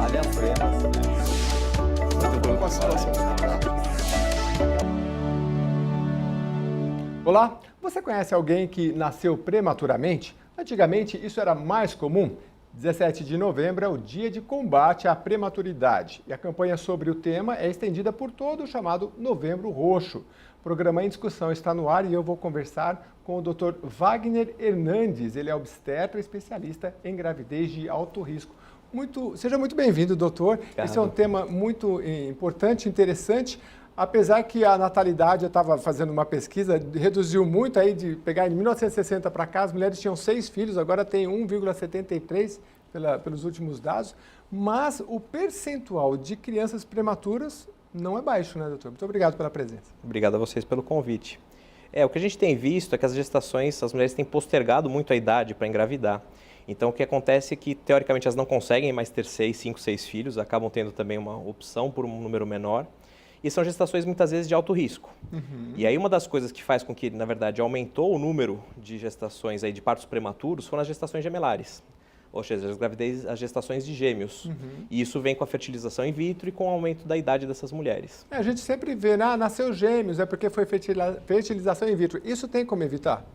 alhapremas, né? Muito bom com a situação. Olá, você conhece alguém que nasceu prematuramente? Antigamente isso era mais comum. 17 de novembro é o Dia de Combate à Prematuridade e a campanha sobre o tema é estendida por todo o chamado Novembro Roxo. O programa em discussão está no ar e eu vou conversar com o Dr. Wagner Hernandes. Ele é obstetra especialista em gravidez de alto risco. Seja muito bem-vindo, doutor. Obrigado. Esse é um tema muito importante, interessante. Apesar que a natalidade, eu estava fazendo uma pesquisa, reduziu muito aí de pegar em 1960 para cá, as mulheres tinham 6 filhos, agora tem 1,73 pelos últimos dados, mas o percentual de crianças prematuras não é baixo, né, doutor? Muito obrigado pela presença. Obrigado a vocês pelo convite. O que a gente tem visto é que as mulheres têm postergado muito a idade para engravidar. Então, o que acontece é que, teoricamente, elas não conseguem mais ter 5, 6 filhos, acabam tendo também uma opção por um número menor. E são gestações muitas vezes de alto risco. E aí uma das coisas que faz com que, na verdade, aumentou o número de gestações aí de partos prematuros foram as gestações gemelares. Ou seja, as gestações de gêmeos. E isso vem com a fertilização in vitro e com o aumento da idade dessas mulheres. A gente sempre vê, nasceu gêmeos, é porque foi fertilização in vitro. Isso tem como evitar?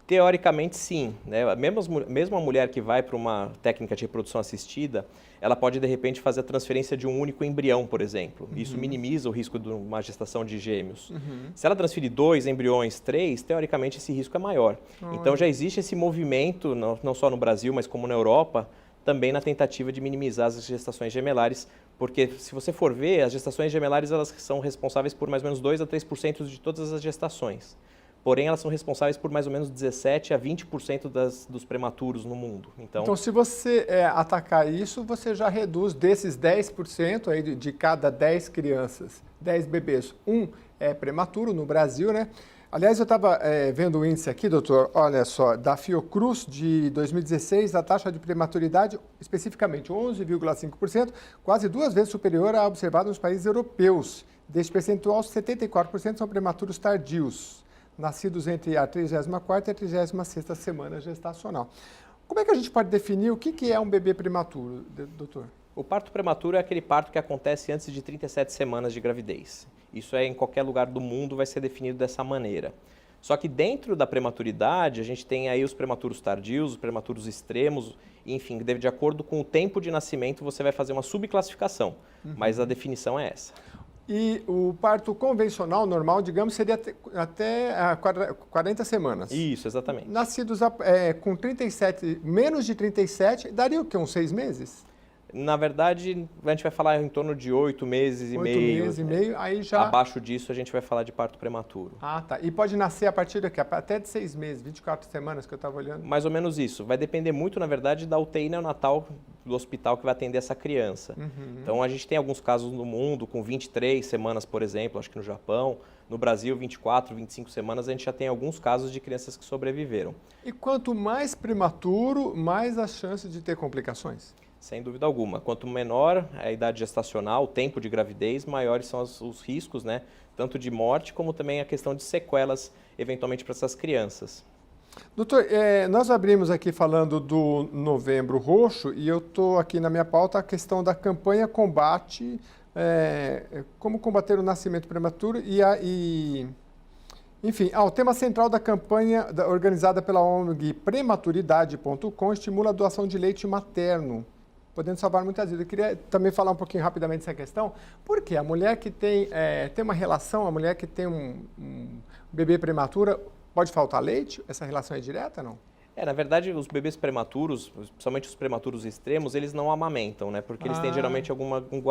Teoricamente, sim, né? Mesmo a mulher que vai para uma técnica de reprodução assistida, ela pode, de repente, fazer a transferência de um único embrião, por exemplo. Isso minimiza o risco de uma gestação de gêmeos. Se ela transferir 2 embriões, 3, teoricamente esse risco é maior. Então já existe esse movimento, não só no Brasil, mas como na Europa, também na tentativa de minimizar as gestações gemelares, porque se você for ver, as gestações gemelares elas são responsáveis por mais ou menos 2 a 3% de todas as gestações. Porém, elas são responsáveis por mais ou menos 17% a 20% dos prematuros no mundo. Então se você atacar isso, você já reduz desses 10% aí de cada 10 crianças, 10 bebês, um é prematuro no Brasil, né? Aliás, eu estava vendo o índice aqui, doutor, olha só, da Fiocruz de 2016, a taxa de prematuridade, especificamente 11,5%, quase 2 vezes superior à observada nos países europeus. Deste percentual, 74% são prematuros tardios, nascidos entre a 34ª e a 36ª semana gestacional. Como é que a gente pode definir o que é um bebê prematuro, doutor? O parto prematuro é aquele parto que acontece antes de 37 semanas de gravidez. Isso em qualquer lugar do mundo vai ser definido dessa maneira. Só que dentro da prematuridade, a gente tem aí os prematuros tardios, os prematuros extremos, enfim, de acordo com o tempo de nascimento você vai fazer uma subclassificação, mas a definição é essa. E o parto convencional, normal, digamos, seria até 40 semanas. Isso, exatamente. Nascidos com 37, menos de 37, daria o quê? Uns 6 meses? Na verdade, a gente vai falar em torno de 8 meses e meio. 8 meses e meio, aí já... Abaixo disso, a gente vai falar de parto prematuro. Ah, tá. E pode nascer a partir daqui, até de 6 meses, 24 semanas que eu estava olhando? Mais ou menos isso. Vai depender muito, na verdade, da UTI neonatal do hospital que vai atender essa criança. Então, a gente tem alguns casos no mundo com 23 semanas, por exemplo, acho que no Japão. No Brasil, 24, 25 semanas, a gente já tem alguns casos de crianças que sobreviveram. E quanto mais prematuro, mais as chances de ter complicações? Sem dúvida alguma. Quanto menor a idade gestacional, o tempo de gravidez, maiores são os riscos, né? Tanto de morte como também a questão de sequelas, eventualmente, para essas crianças. Doutor, nós abrimos aqui falando do Novembro Roxo e eu estou aqui na minha pauta a questão da campanha combate, como combater o nascimento prematuro enfim, o tema central da campanha organizada pela ONG Prematuridade.com estimula a doação de leite materno, podendo salvar muitas vidas. Eu queria também falar um pouquinho rapidamente dessa questão, porque a mulher que tem uma relação, a mulher que tem um bebê prematuro, pode faltar leite? Essa relação é direta, não? Na verdade, os bebês prematuros, principalmente os prematuros extremos, eles não amamentam, né? Porque eles têm geralmente um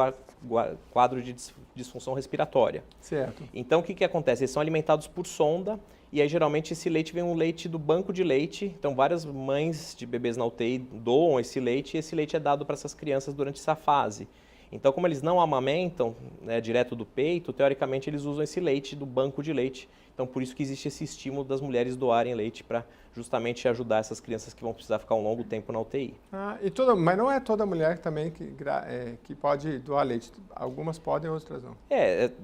quadro de disfunção respiratória. Certo. Então, o que acontece? Eles são alimentados por sonda e aí geralmente esse leite vem um leite do banco de leite. Então, várias mães de bebês na UTI doam esse leite e esse leite é dado para essas crianças durante essa fase. Então, como eles não amamentam, né, direto do peito, teoricamente eles usam esse leite do banco de leite. Então, por isso que existe esse estímulo das mulheres doarem leite para justamente ajudar essas crianças que vão precisar ficar um longo tempo na UTI. Mas não é toda mulher também que pode doar leite. Algumas podem, outras não.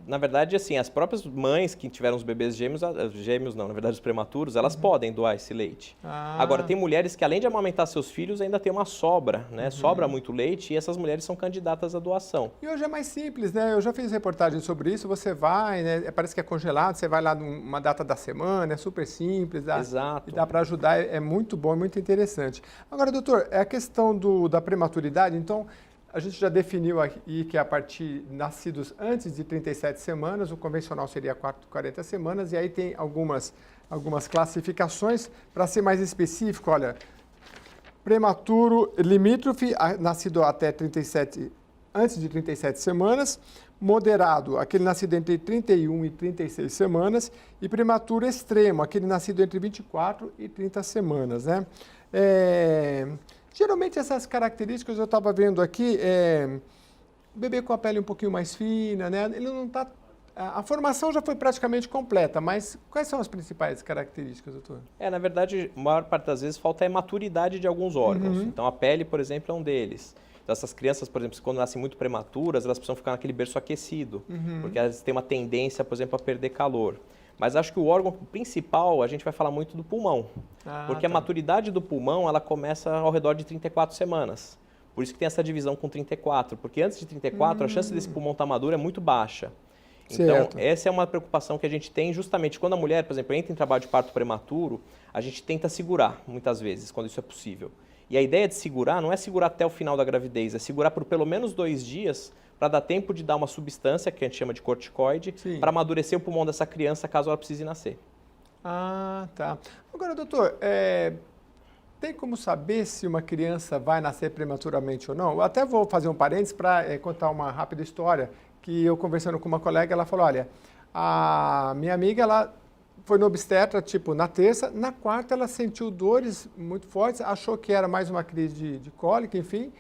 Na verdade, assim, as próprias mães que tiveram os bebês gêmeos não, na verdade os prematuros, elas podem doar esse leite. Agora, tem mulheres que além de amamentar seus filhos, ainda tem uma sobra, né? Sobra muito leite e essas mulheres são candidatas à doação. E hoje é mais simples, né? Eu já fiz reportagem sobre isso, você vai, né? Parece que é congelado, você vai lá numa data da semana, é super simples. Exato. E dá para ajudar, é muito bom, é muito interessante. Agora, doutor, é a questão da prematuridade, então, a gente já definiu aqui que a partir nascidos antes de 37 semanas, o convencional seria 40 semanas, e aí tem algumas classificações. Para ser mais específico, olha, prematuro limítrofe, nascido até 37, antes de 37 semanas, moderado, aquele nascido entre 31 e 36 semanas, e prematuro extremo, aquele nascido entre 24 e 30 semanas, né? Geralmente essas características eu estava vendo aqui, bebê com a pele um pouquinho mais fina, né? Ele não está... A formação já foi praticamente completa, mas quais são as principais características, doutor? Na verdade, a maior parte das vezes falta maturidade de alguns órgãos. Então, a pele, por exemplo, é um deles. Então, essas crianças, por exemplo, quando nascem muito prematuras, elas precisam ficar naquele berço aquecido, porque elas têm uma tendência, por exemplo, a perder calor. Mas acho que o órgão principal, a gente vai falar muito do pulmão, porque a maturidade do pulmão, ela começa ao redor de 34 semanas. Por isso que tem essa divisão com 34, porque antes de 34, a chance desse pulmão estar maduro é muito baixa. Então, essa é uma preocupação que a gente tem justamente quando a mulher, por exemplo, entra em trabalho de parto prematuro, a gente tenta segurar, muitas vezes, quando isso é possível. E a ideia de segurar não é segurar até o final da gravidez, é segurar por pelo menos 2 dias para dar tempo de dar uma substância, que a gente chama de corticoide, para amadurecer o pulmão dessa criança caso ela precise nascer. Tá. Agora, doutor, tem como saber se uma criança vai nascer prematuramente ou não? Eu até vou fazer um parênteses para contar uma rápida história, que eu conversando com uma colega, ela falou, olha, a minha amiga, ela foi no obstetra, tipo, na terça, na quarta ela sentiu dores muito fortes, achou que era mais uma crise de cólica, enfim,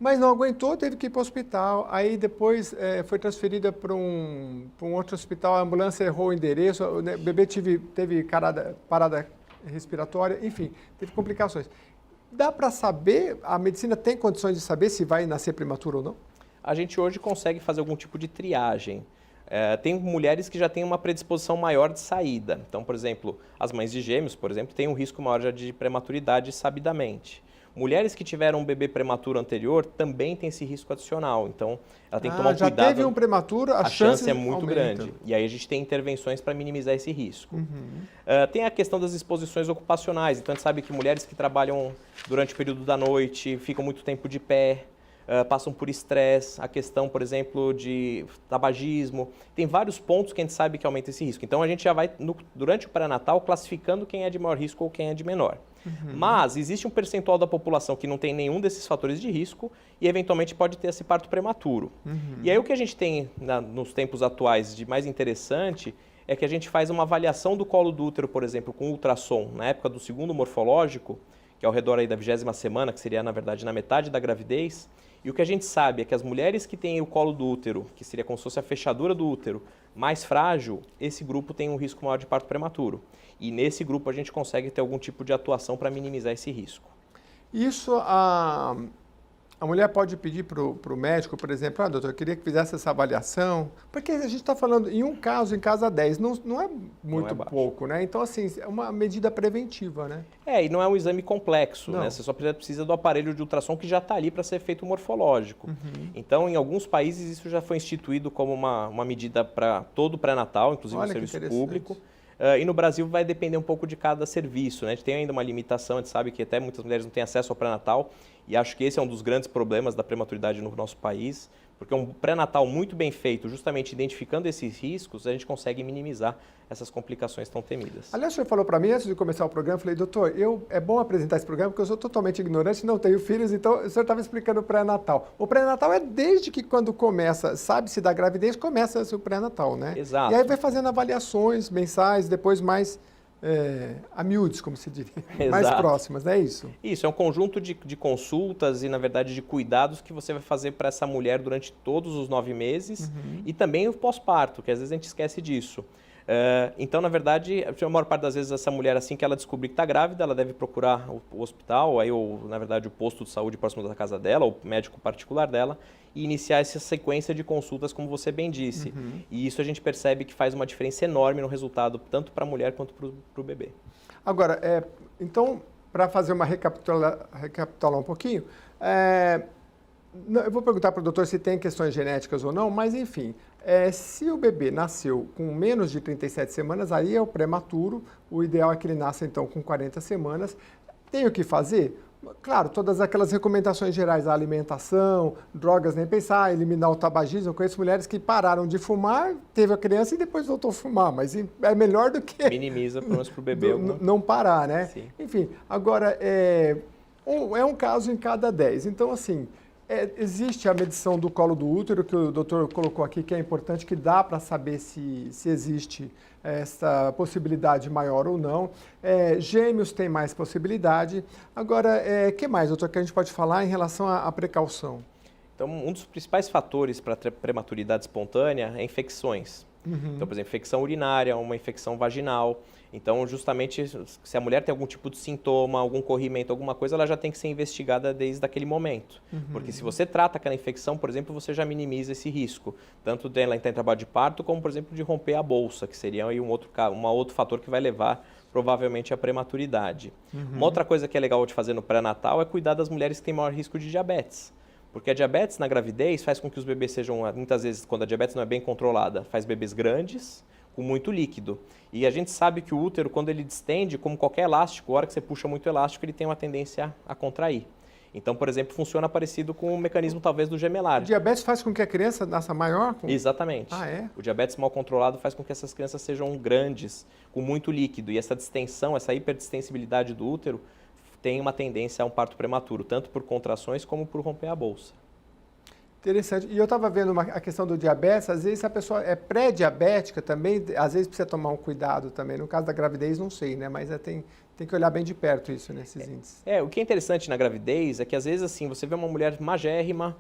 mas não aguentou, teve que ir para o hospital. Aí depois foi transferida para um outro hospital, a ambulância errou o endereço, o bebê teve parada respiratória, enfim, teve complicações. Dá para saber, a medicina tem condições de saber se vai nascer prematuro ou não? A gente hoje consegue fazer algum tipo de triagem. Tem mulheres que já têm uma predisposição maior de saída. Então, por exemplo, as mães de gêmeos, por exemplo, têm um risco maior já de prematuridade sabidamente. Mulheres que tiveram um bebê prematuro anterior também têm esse risco adicional. Então, ela tem que tomar cuidado. Já teve um prematuro, a chance é muito aumenta. grande. E aí a gente tem intervenções para minimizar esse risco. Tem a questão das exposições ocupacionais. Então, a gente sabe que mulheres que trabalham durante o período da noite, ficam muito tempo de pé, passam por estresse, a questão, por exemplo, de tabagismo. Tem vários pontos que a gente sabe que aumenta esse risco. Então, a gente já vai, durante o pré-natal, classificando quem é de maior risco ou quem é de menor. Mas existe um percentual da população que não tem nenhum desses fatores de risco e, eventualmente, pode ter esse parto prematuro. E aí, o que a gente tem nos tempos atuais de mais interessante é que a gente faz uma avaliação do colo do útero, por exemplo, com ultrassom, na época do segundo morfológico, que é ao redor aí da 20ª semana, que seria, na verdade, na metade da gravidez. E o que a gente sabe é que as mulheres que têm o colo do útero, que seria como se fosse a fechadura do útero, mais frágil, esse grupo tem um risco maior de parto prematuro. E nesse grupo a gente consegue ter algum tipo de atuação para minimizar esse risco. Isso a mulher pode pedir para o médico, por exemplo, doutor, eu queria que fizesse essa avaliação, porque a gente está falando em um caso, em casa 10, não é muito pouco, né? Então, assim, é uma medida preventiva, né? E não é um exame complexo, né? Você só precisa do aparelho de ultrassom que já está ali para ser feito morfológico. Então, em alguns países, isso já foi instituído como uma medida para todo o pré-natal, inclusive no serviço público. E no Brasil vai depender um pouco de cada serviço, né? A gente tem ainda uma limitação, a gente sabe que até muitas mulheres não têm acesso ao pré-natal, e acho que esse é um dos grandes problemas da prematuridade no nosso país, porque um pré-natal muito bem feito, justamente identificando esses riscos, a gente consegue minimizar essas complicações tão temidas. Aliás, o senhor falou para mim, antes de começar o programa, eu falei, doutor, é bom apresentar esse programa, porque eu sou totalmente ignorante, não tenho filhos, então o senhor estava explicando o pré-natal. O pré-natal é desde que quando começa, sabe-se da gravidez, começa o pré-natal, né? Exato. E aí vai fazendo avaliações mensais, depois mais a miúdos, como se diria, mais próximas, não é isso? Isso, é um conjunto de consultas e, na verdade, de cuidados que você vai fazer para essa mulher durante todos os 9 meses e também o pós-parto, que às vezes a gente esquece disso. Então, na verdade, a maior parte das vezes essa mulher, assim que ela descobrir que está grávida, ela deve procurar o hospital, aí, ou, na verdade, o posto de saúde próximo da casa dela, ou o médico particular dela, e iniciar essa sequência de consultas, como você bem disse. E isso a gente percebe que faz uma diferença enorme no resultado, tanto para a mulher quanto para o bebê. Agora, então, para fazer uma recapitular um pouquinho, eu vou perguntar para o doutor se tem questões genéticas ou não, mas enfim, se o bebê nasceu com menos de 37 semanas, aí é o prematuro, o ideal é que ele nasça então com 40 semanas. Tem o que fazer? Claro, todas aquelas recomendações gerais, a alimentação, drogas nem pensar, eliminar o tabagismo. Eu conheço mulheres que pararam de fumar, teve a criança e depois voltou a fumar, mas é melhor do que... Minimiza, pelo menos para o bebê. Não parar, né? Sim. Enfim, agora, é um caso em cada 10. Então, assim, existe a medição do colo do útero, que o doutor colocou aqui, que é importante, que dá para saber se existe essa possibilidade maior ou não. Gêmeos tem mais possibilidade. Agora, que mais, doutor, que a gente pode falar em relação à precaução? Então, um dos principais fatores para a prematuridade espontânea é infecções. Então, por exemplo, infecção urinária, uma infecção vaginal. Então, justamente, se a mulher tem algum tipo de sintoma, algum corrimento, alguma coisa, ela já tem que ser investigada desde aquele momento. Porque se você trata aquela infecção, por exemplo, você já minimiza esse risco. Tanto dela entrar em trabalho de parto, como, por exemplo, de romper a bolsa, que seria aí um outro fator que vai levar, provavelmente, à prematuridade. Uma outra coisa que é legal de fazer no pré-natal é cuidar das mulheres que têm maior risco de diabetes. Porque a diabetes na gravidez faz com que os bebês sejam, muitas vezes, quando a diabetes não é bem controlada, faz bebês grandes, com muito líquido. E a gente sabe que o útero, quando ele distende, como qualquer elástico, a hora que você puxa muito elástico, ele tem uma tendência a contrair. Então, por exemplo, funciona parecido com o mecanismo, talvez, do gemelar. O diabetes faz com que a criança nasça maior? Exatamente. Ah, é? O diabetes mal controlado faz com que essas crianças sejam grandes, com muito líquido. E essa distensão, essa hiperdistensibilidade do útero, tem uma tendência a um parto prematuro, tanto por contrações como por romper a bolsa. Interessante. E eu estava vendo a questão do diabetes, às vezes a pessoa é pré-diabética também, às vezes precisa tomar um cuidado também. No caso da gravidez, não sei, né? Mas tem que olhar bem de perto isso nesses índices. O que é interessante na gravidez é que às vezes assim, você vê uma mulher magérrima,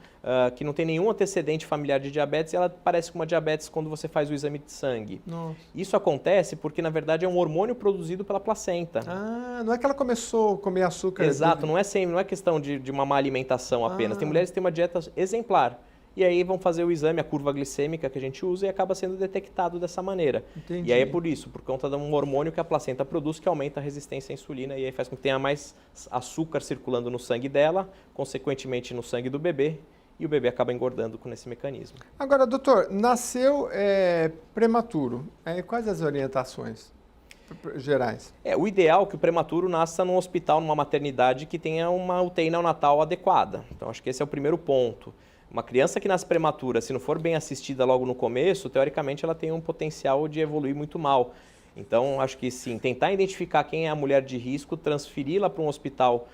que não tem nenhum antecedente familiar de diabetes e ela parece com uma diabetes quando você faz o exame de sangue. Nossa. Isso acontece porque, na verdade, é um hormônio produzido pela placenta. Ah, não é que ela começou a comer açúcar. Exato, não é questão de uma má alimentação apenas. Tem mulheres que têm uma dieta exemplar. E aí vão fazer o exame, a curva glicêmica que a gente usa, e acaba sendo detectado dessa maneira. Entendi. E aí é por isso, por conta de um hormônio que a placenta produz que aumenta a resistência à insulina e aí faz com que tenha mais açúcar circulando no sangue dela, consequentemente no sangue do bebê, e o bebê acaba engordando com esse mecanismo. Agora, doutor, nasceu prematuro. Quais as orientações gerais? O ideal é que o prematuro nasça num hospital, numa maternidade que tenha uma UTI neonatal adequada. Então, acho que esse é o primeiro ponto. Uma criança que nasce prematura, se não for bem assistida logo no começo, teoricamente ela tem um potencial de evoluir muito mal. Então, acho que sim, tentar identificar quem é a mulher de risco, transferi-la para um hospital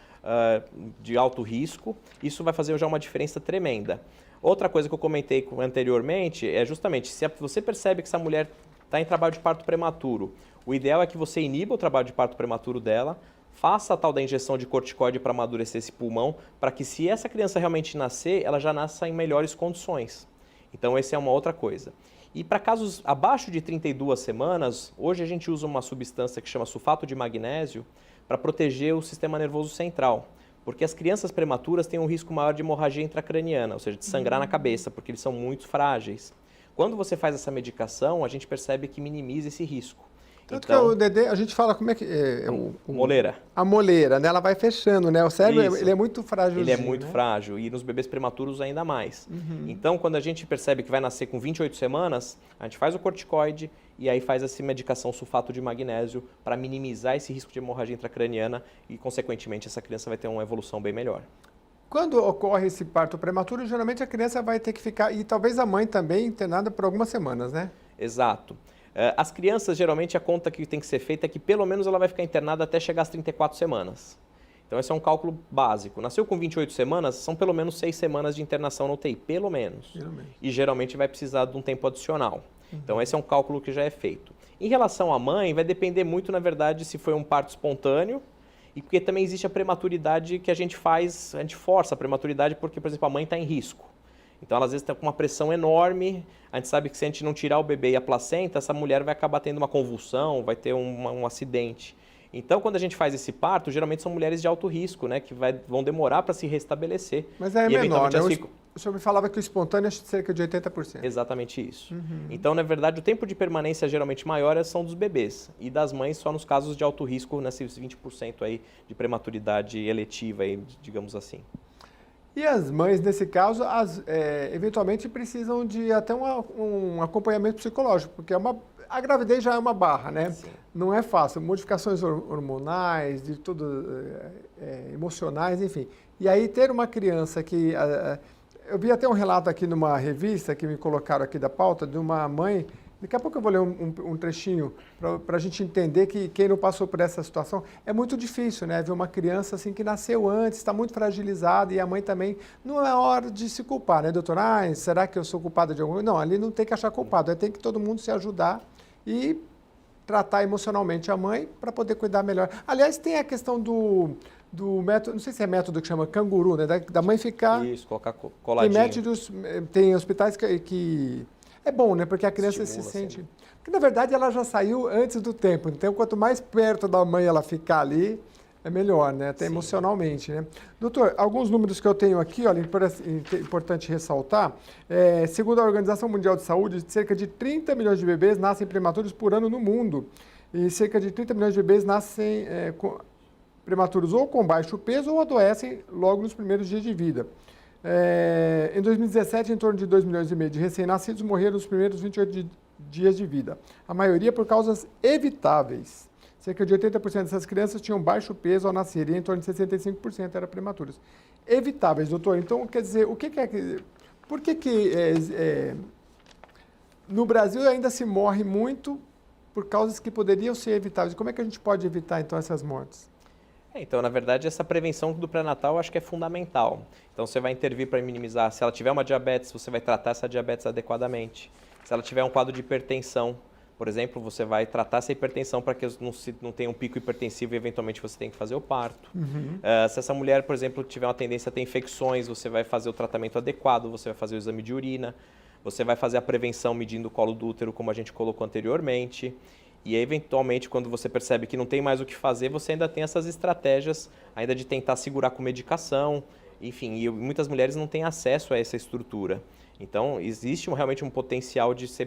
de alto risco, isso vai fazer já uma diferença tremenda. Outra coisa que eu comentei anteriormente é justamente, se você percebe que essa mulher está em trabalho de parto prematuro, o ideal é que você iniba o trabalho de parto prematuro dela, faça a tal da injeção de corticoide para amadurecer esse pulmão, para que se essa criança realmente nascer, ela já nasça em melhores condições. Então, essa é uma outra coisa. E para casos abaixo de 32 semanas, hoje a gente usa uma substância que chama sulfato de magnésio para proteger o sistema nervoso central. Porque as crianças prematuras têm um risco maior de hemorragia intracraniana, ou seja, de sangrar na cabeça, porque eles são muito frágeis. Quando você faz essa medicação, a gente percebe que minimiza esse risco. Tanto que o Dedê, a gente fala como é que... moleira. A moleira, né? Ela vai fechando, né? O cérebro, ele é muito frágil. Ele é muito frágil e nos bebês prematuros ainda mais. Então, quando a gente percebe que vai nascer com 28 semanas, a gente faz o corticoide e aí faz essa medicação sulfato de magnésio para minimizar esse risco de hemorragia intracraniana e, consequentemente, essa criança vai ter uma evolução bem melhor. Quando ocorre esse parto prematuro, geralmente a criança vai ter que ficar, e talvez a mãe também, internada por algumas semanas, né? Exato. As crianças, geralmente, a conta que tem que ser feita é que pelo menos ela vai ficar internada até chegar às 34 semanas. Então, esse é um cálculo básico. Nasceu com 28 semanas, são pelo menos 6 semanas de internação na UTI, pelo menos. E geralmente vai precisar de um tempo adicional. Então, esse é um cálculo que já é feito. Em relação à mãe, vai depender muito, na verdade, se foi um parto espontâneo, e porque também existe a prematuridade que a gente força a prematuridade porque, por exemplo, a mãe está em risco. Então, ela às vezes está com uma pressão enorme, a gente sabe que se a gente não tirar o bebê e a placenta, essa mulher vai acabar tendo uma convulsão, vai ter um acidente. Então, quando a gente faz esse parto, geralmente são mulheres de alto risco, né, que vão demorar para se restabelecer. Mas é menor, né? O senhor me falava que o espontâneo é cerca de 80%. Exatamente isso. Então, na verdade, o tempo de permanência geralmente maior são dos bebês e das mães só nos casos de alto risco, nesses 20% aí de prematuridade eletiva, aí, digamos assim. E as mães, nesse caso, eventualmente precisam de até um acompanhamento psicológico, porque a gravidez já é uma barra, né? Sim. Não é fácil, modificações hormonais, de tudo, emocionais, enfim. E aí ter uma criança que... eu vi até um relato aqui numa revista que me colocaram aqui da pauta, de uma mãe... Daqui a pouco eu vou ler um trechinho para a gente entender que quem não passou por essa situação é muito difícil, né? Ver uma criança assim que nasceu antes, está muito fragilizada e a mãe também. Não é hora de se culpar, né, doutor? Será que eu sou culpada de alguma coisa? Não, ali não tem que achar culpado, tem que todo mundo se ajudar e tratar emocionalmente a mãe para poder cuidar melhor. Aliás, tem a questão do método, não sei se é método que chama canguru, né? Da mãe ficar... Isso, colocar coladinho. Tem hospitais que é bom, né? Porque a criança se sente... Sempre. Porque, na verdade, ela já saiu antes do tempo. Então, quanto mais perto da mãe ela ficar ali, é melhor, né? Até emocionalmente, né? Doutor, alguns números que eu tenho aqui, olha, importante ressaltar. Segundo a Organização Mundial de Saúde, cerca de 30 milhões de bebês nascem prematuros por ano no mundo. E cerca de 30 milhões de bebês nascem prematuros ou com baixo peso ou adoecem logo nos primeiros dias de vida. Em 2017, em torno de 2,5 milhões de recém-nascidos morreram nos primeiros 28 dias de vida. A maioria por causas evitáveis. Cerca de 80% dessas crianças tinham baixo peso ao nascer e em torno de 65% eram prematuros. Evitáveis, doutor. Então, quer dizer, por que no Brasil ainda se morre muito por causas que poderiam ser evitáveis? Como é que a gente pode evitar, então, essas mortes? Então, na verdade, essa prevenção do pré-natal eu acho que é fundamental. Então, você vai intervir para minimizar. Se ela tiver uma diabetes, você vai tratar essa diabetes adequadamente. Se ela tiver um quadro de hipertensão, por exemplo, você vai tratar essa hipertensão para que não tenha um pico hipertensivo e, eventualmente, você tem que fazer o parto. Se essa mulher, por exemplo, tiver uma tendência a ter infecções, você vai fazer o tratamento adequado, você vai fazer o exame de urina, você vai fazer a prevenção medindo o colo do útero, como a gente colocou anteriormente. E, eventualmente, quando você percebe que não tem mais o que fazer, você ainda tem essas estratégias ainda de tentar segurar com medicação. Enfim, e muitas mulheres não têm acesso a essa estrutura. Então, existe realmente um potencial de ser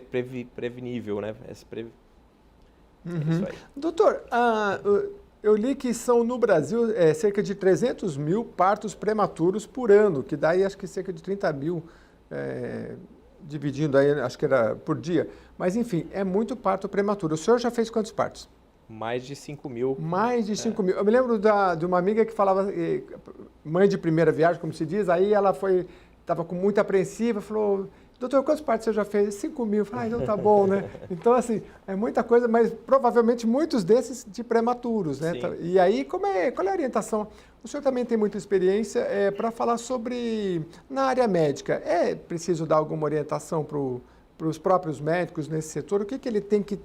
prevenível, né? É isso aí. Doutor, eu li que são no Brasil cerca de 300 mil partos prematuros por ano, que daí acho que cerca de 30 mil... dividindo aí, acho que era por dia. Mas, enfim, é muito parto prematuro. O senhor já fez quantos partos? Mais de 5 mil. Mais de 5 mil. Eu me lembro de uma amiga que falava, mãe de primeira viagem, como se diz, aí ela estava com muito apreensiva, falou, doutor, quantos partos você já fez? 5 mil. Eu falei, então tá bom, né? Então, assim, é muita coisa, mas provavelmente muitos desses de prematuros, né? Sim. E aí, qual é a orientação? O senhor também tem muita experiência para falar sobre, na área médica, é preciso dar alguma orientação para os próprios médicos nesse setor? O que ele tem que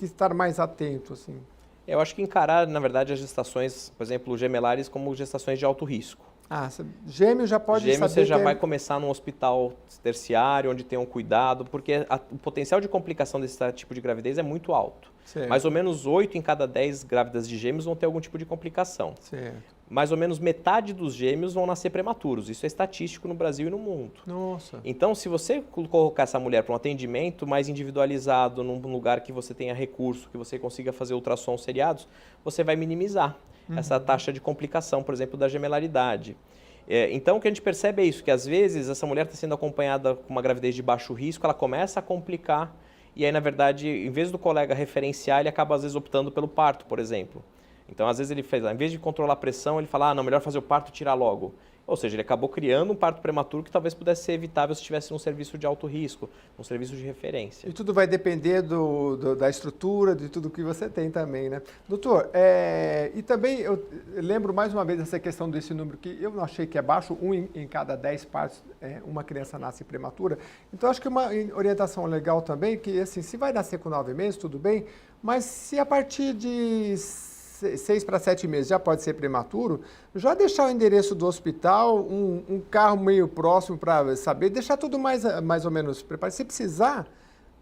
estar mais atento, assim? Eu acho que encarar, na verdade, as gestações, por exemplo, gemelares, como gestações de alto risco. Gêmeo já pode saber. Gêmeo você já vai começar num hospital terciário, onde tem um cuidado, porque o potencial de complicação desse tipo de gravidez é muito alto. Certo. Mais ou menos 8 em cada 10 grávidas de gêmeos vão ter algum tipo de complicação. Certo. Mais ou menos metade dos gêmeos vão nascer prematuros. Isso é estatístico no Brasil e no mundo. Nossa. Então, se você colocar essa mulher para um atendimento mais individualizado, num lugar que você tenha recurso, que você consiga fazer ultrassons seriados, você vai minimizar essa taxa de complicação, por exemplo, da gemelaridade. Então, o que a gente percebe é isso, que às vezes essa mulher está sendo acompanhada com uma gravidez de baixo risco, ela começa a complicar, e aí, na verdade, em vez do colega referenciar, ele acaba, às vezes, optando pelo parto, por exemplo. Então, às vezes, ele fez, em vez de controlar a pressão, ele fala, não, melhor fazer o parto e tirar logo. Ou seja, ele acabou criando um parto prematuro que talvez pudesse ser evitável se estivesse num serviço de alto risco, num serviço de referência. E tudo vai depender da estrutura, de tudo que você tem também, né? Doutor, e também eu lembro mais uma vez essa questão desse número que eu não achei que é baixo, 1 em cada 10 partos, uma criança nasce prematura. Então, acho que uma orientação legal também, que assim, se vai nascer com 9 meses, tudo bem, mas se a partir de 6 para 7 meses já pode ser prematuro, já deixar o endereço do hospital, um carro meio próximo para saber, deixar tudo mais ou menos preparado. Se precisar,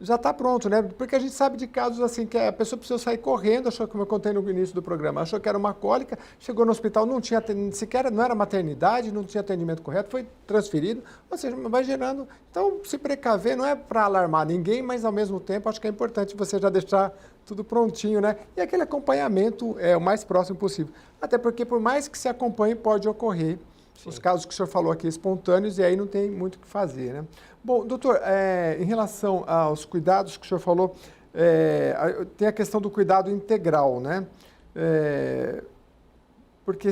já está pronto, né? Porque a gente sabe de casos assim que a pessoa precisou sair correndo, achou, como eu contei no início do programa, achou que era uma cólica, chegou no hospital, não tinha sequer, não era maternidade, não tinha atendimento correto, foi transferido, ou seja, vai gerando. Então, se precaver não é para alarmar ninguém, mas ao mesmo tempo acho que é importante você já deixar tudo prontinho, né? E aquele acompanhamento é o mais próximo possível. Até porque por mais que se acompanhe, pode ocorrer os casos que o senhor falou aqui espontâneos, e aí não tem muito o que fazer, né? Bom, doutor, em relação aos cuidados que o senhor falou, tem a questão do cuidado integral, né? Porque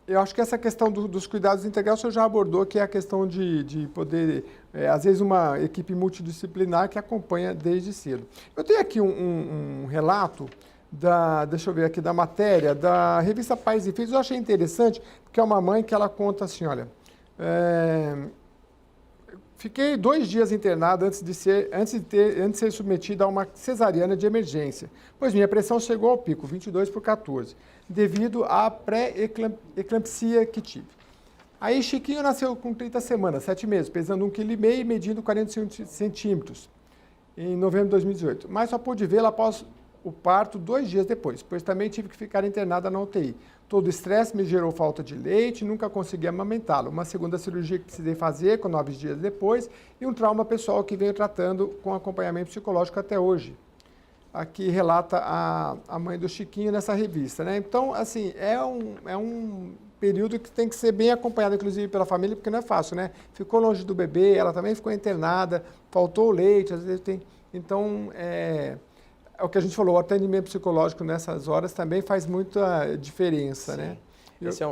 eu acho que essa questão dos cuidados integrais o senhor já abordou, que é a questão de poder, às vezes, uma equipe multidisciplinar que acompanha desde cedo. Eu tenho aqui um relato deixa eu ver aqui, da matéria, da revista Pais e Filhos. Eu achei interessante, porque é uma mãe que ela conta assim, olha, fiquei 2 dias internada antes de ser submetida a uma cesariana de emergência, pois minha pressão chegou ao pico, 22/14, devido à pré-eclampsia que tive. Aí Chiquinho nasceu com 30 semanas, 7 meses, pesando 1,5 kg e medindo 45 centímetros, em novembro de 2018. Mas só pude vê-la após o parto 2 dias depois, pois também tive que ficar internada na UTI. Todo o estresse me gerou falta de leite, nunca consegui amamentá-lo. Uma segunda cirurgia que precisei fazer, com 9 dias depois, e um trauma pessoal que venho tratando com acompanhamento psicológico até hoje. Aqui relata a mãe do Chiquinho nessa revista, né? Então, assim, é um período que tem que ser bem acompanhado, inclusive pela família, porque não é fácil, né? Ficou longe do bebê, ela também ficou internada, faltou leite, às vezes tem... Então, é o que a gente falou, o atendimento psicológico nessas horas também faz muita diferença, sim, né?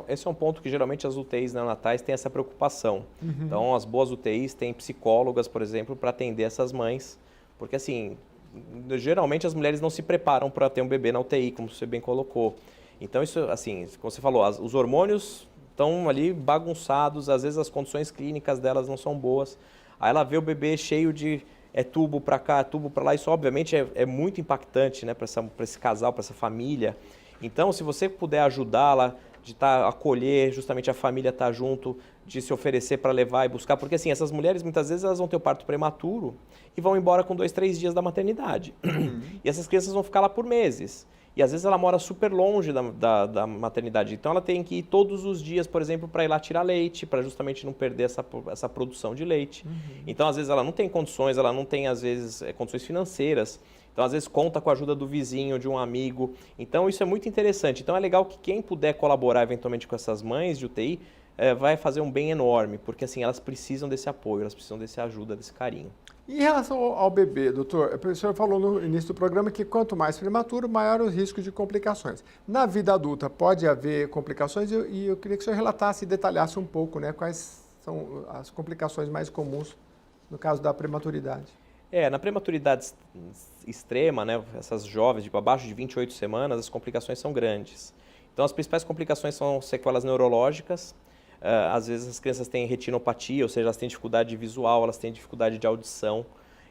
Esse é um ponto que geralmente as UTIs neonatais têm essa preocupação. Uhum. Então, as boas UTIs têm psicólogas, por exemplo, para atender essas mães, porque assim, geralmente as mulheres não se preparam para ter um bebê na UTI, como você bem colocou. Então, isso, assim, como você falou, os hormônios estão ali bagunçados, às vezes as condições clínicas delas não são boas. Aí ela vê o bebê cheio de tubo para cá, tubo para lá, isso obviamente é muito impactante, né, para esse casal, para essa família. Então, se você puder ajudá-la, de acolher, justamente a família estar junto, de se oferecer para levar e buscar, porque assim, essas mulheres muitas vezes elas vão ter o parto prematuro e vão embora com 2, 3 dias da maternidade. Uhum. E essas crianças vão ficar lá por meses. E às vezes ela mora super longe da maternidade. Então ela tem que ir todos os dias, por exemplo, para ir lá tirar leite, para justamente não perder essa produção de leite. Uhum. Então às vezes ela não tem condições, ela não tem às vezes condições financeiras. Então às vezes conta com a ajuda do vizinho, de um amigo. Então isso é muito interessante. Então é legal que quem puder colaborar eventualmente com essas mães de UTI vai fazer um bem enorme, porque assim elas precisam desse apoio, elas precisam dessa ajuda, desse carinho. Em relação ao bebê, doutor, o senhor falou no início do programa que quanto mais prematuro, maior o risco de complicações. Na vida adulta pode haver complicações e eu queria que o senhor relatasse e detalhasse um pouco, né, quais são as complicações mais comuns no caso da prematuridade. Na prematuridade extrema, né, essas jovens, tipo, abaixo de 28 semanas, as complicações são grandes. Então as principais complicações são sequelas neurológicas. Às vezes as crianças têm retinopatia, ou seja, elas têm dificuldade visual, elas têm dificuldade de audição.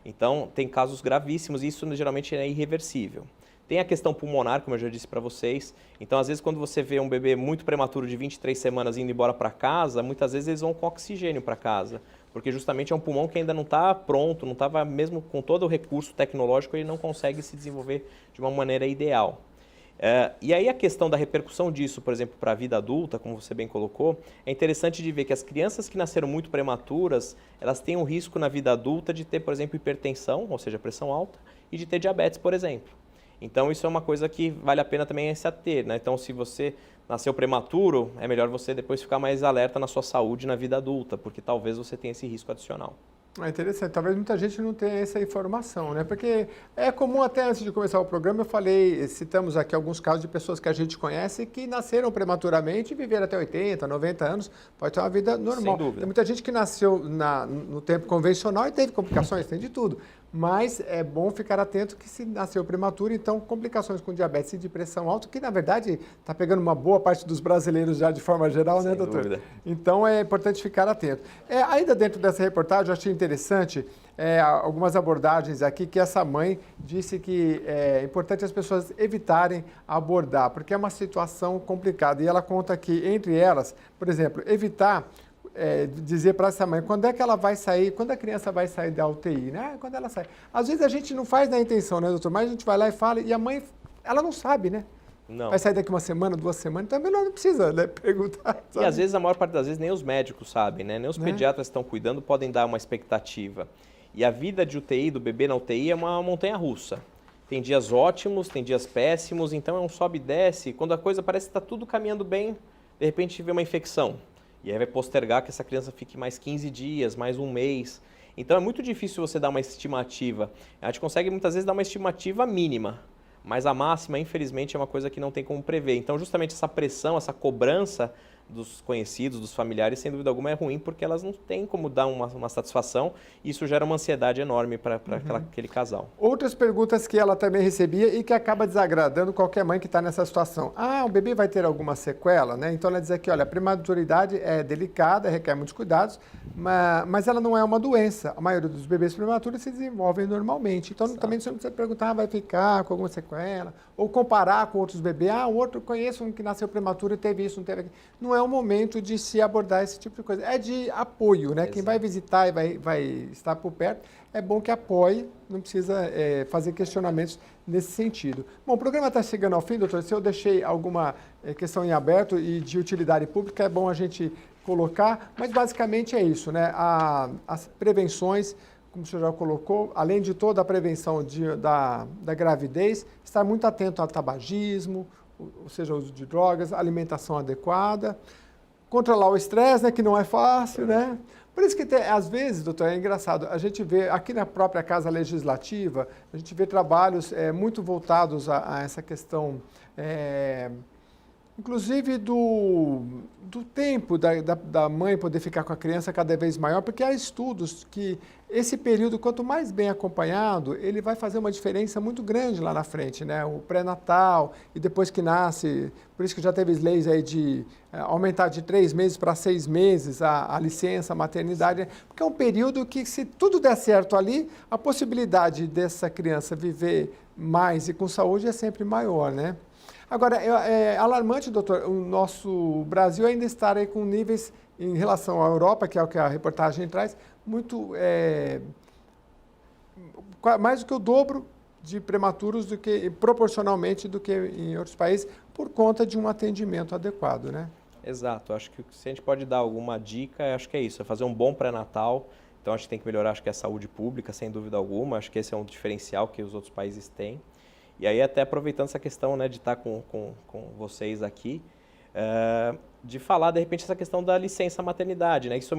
Então, tem casos gravíssimos e isso geralmente é irreversível. Tem a questão pulmonar, como eu já disse para vocês. Então, às vezes, quando você vê um bebê muito prematuro de 23 semanas indo embora para casa, muitas vezes eles vão com oxigênio para casa, porque justamente é um pulmão que ainda não está pronto, não estava mesmo com todo o recurso tecnológico, ele não consegue se desenvolver de uma maneira ideal. E aí a questão da repercussão disso, por exemplo, para a vida adulta, como você bem colocou, é interessante de ver que as crianças que nasceram muito prematuras, elas têm um risco na vida adulta de ter, por exemplo, hipertensão, ou seja, pressão alta, e de ter diabetes, por exemplo. Então isso é uma coisa que vale a pena também se ater, né? Então se você nasceu prematuro, é melhor você depois ficar mais alerta na sua saúde na vida adulta, porque talvez você tenha esse risco adicional. É interessante, talvez muita gente não tenha essa informação, né? Porque é comum, até antes de começar o programa, citamos aqui alguns casos de pessoas que a gente conhece que nasceram prematuramente e viveram até 80, 90 anos, pode ter uma vida normal. Sem dúvida. Tem muita gente que nasceu no tempo convencional e teve complicações, tem de tudo. Mas é bom ficar atento que se nasceu prematuro, então complicações com diabetes e de pressão alta, que na verdade está pegando uma boa parte dos brasileiros já de forma geral, né, doutor? Sem dúvida. Então é importante ficar atento. Ainda dentro dessa reportagem, eu achei interessante algumas abordagens aqui que essa mãe disse que é importante as pessoas evitarem abordar, porque é uma situação complicada. E ela conta que, entre elas, por exemplo, evitar dizer para essa mãe quando é que ela vai sair, quando a criança vai sair da UTI, né? Quando ela sai. Às vezes a gente não faz na intenção, né, doutor? Mas a gente vai lá e fala, e a mãe, ela não sabe, né? Não. Vai sair daqui uma semana, 2 semanas, também não precisa, né, perguntar. E às vezes, a maior parte das vezes, nem os médicos sabem, né? Nem os pediatras que estão cuidando podem dar uma expectativa. E a vida de UTI, do bebê na UTI, é uma montanha-russa. Tem dias ótimos, tem dias péssimos, então é um sobe e desce. Quando a coisa parece que está tudo caminhando bem, de repente vê uma infecção. E aí vai postergar que essa criança fique mais 15 dias, mais um mês. Então é muito difícil você dar uma estimativa. A gente consegue muitas vezes dar uma estimativa mínima, mas a máxima, infelizmente, é uma coisa que não tem como prever. Então justamente essa pressão, essa cobrança dos conhecidos, dos familiares, sem dúvida alguma é ruim, porque elas não têm como dar uma satisfação e isso gera uma ansiedade enorme para aquele casal. Outras perguntas que ela também recebia e que acaba desagradando qualquer mãe que está nessa situação. O bebê vai ter alguma sequela, né? Então ela diz aqui, olha, a prematuridade é delicada, requer muitos cuidados, mas ela não é uma doença. A maioria dos bebês prematuros se desenvolvem normalmente. Então também você não precisa perguntar, vai ficar com alguma sequela, ou comparar com outros bebês. O outro, conheço um que nasceu prematuro e teve isso, não teve aquilo. Não é o momento de se abordar esse tipo de coisa. É de apoio, né? Exato. Quem vai visitar e vai estar por perto, é bom que apoie, não precisa fazer questionamentos nesse sentido. Bom, o programa está chegando ao fim, doutor. Se eu deixei alguma questão em aberto e de utilidade pública, é bom a gente colocar, mas basicamente é isso, né? As prevenções, como o senhor já colocou, além de toda a prevenção da gravidez, estar muito atento ao tabagismo, ou seja, o uso de drogas, alimentação adequada, controlar o estresse, né, que não é fácil, né? Por isso que, às vezes, doutor, é engraçado, a gente vê, aqui na própria Casa Legislativa, a gente vê trabalhos muito voltados a essa questão, inclusive do tempo da mãe poder ficar com a criança cada vez maior, porque há estudos que esse período, quanto mais bem acompanhado, ele vai fazer uma diferença muito grande lá na frente, né? O pré-natal e depois que nasce, por isso que já teve leis aí de aumentar de 3 meses para 6 meses a licença, a maternidade, né? Porque é um período que, se tudo der certo ali, a possibilidade dessa criança viver mais e com saúde é sempre maior, né? Agora, é alarmante, doutor, o nosso Brasil ainda estar aí com níveis, em relação à Europa, que é o que a reportagem traz, muito, mais do que o dobro de prematuros proporcionalmente do que em outros países, por conta de um atendimento adequado, né? Exato, acho que se a gente pode dar alguma dica, acho que é isso, é fazer um bom pré-natal. Então acho que tem que melhorar, acho que é a saúde pública, sem dúvida alguma, acho que esse é um diferencial que os outros países têm. E aí, até aproveitando essa questão, né, de estar com vocês aqui, de falar, de repente, essa questão da licença maternidade, né? Isso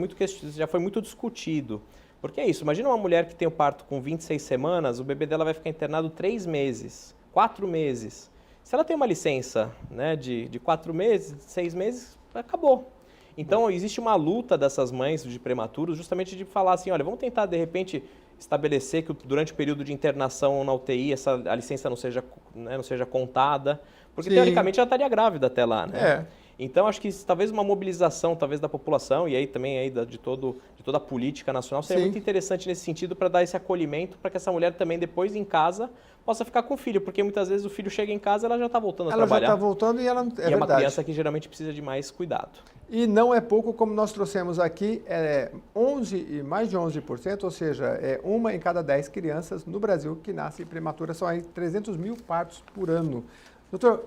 já foi muito discutido. Porque é isso, imagina uma mulher que tem o parto com 26 semanas, o bebê dela vai ficar internado 3 meses, 4 meses. Se ela tem uma licença, né, de 4 meses, 6 meses, acabou. Então, existe uma luta dessas mães de prematuros justamente de falar assim, olha, vamos tentar, de repente, estabelecer que durante o período de internação na UTI a licença não seja contada, porque Sim. Teoricamente ela estaria grávida até lá, né? É. Então acho que talvez uma mobilização talvez da população e aí também aí de toda a política nacional seria Sim. muito interessante nesse sentido para dar esse acolhimento para que essa mulher também depois em casa possa ficar com o filho, porque muitas vezes o filho chega em casa e ela já está voltando a trabalhar. Ela já está voltando e ela é uma verdade. criança que geralmente precisa de mais cuidado. E não é pouco, como nós trouxemos aqui, mais de 11%, ou seja, uma em cada 10 crianças no Brasil que nasce prematura, são aí 300 mil partos por ano. Doutor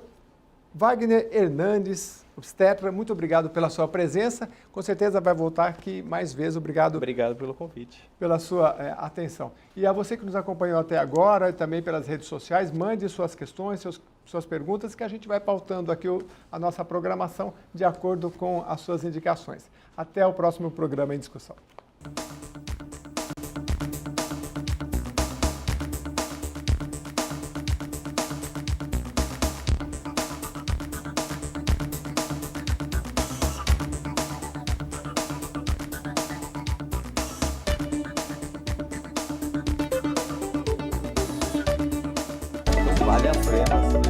Wagner Hernandes, obstetra, muito obrigado pela sua presença. Com certeza vai voltar aqui mais vezes. Obrigado. Obrigado pelo convite. Pela sua atenção. E a você que nos acompanhou até agora, e também pelas redes sociais, mande suas questões, suas perguntas, que a gente vai pautando aqui a nossa programação de acordo com as suas indicações. Até o próximo programa em discussão. vale a pena.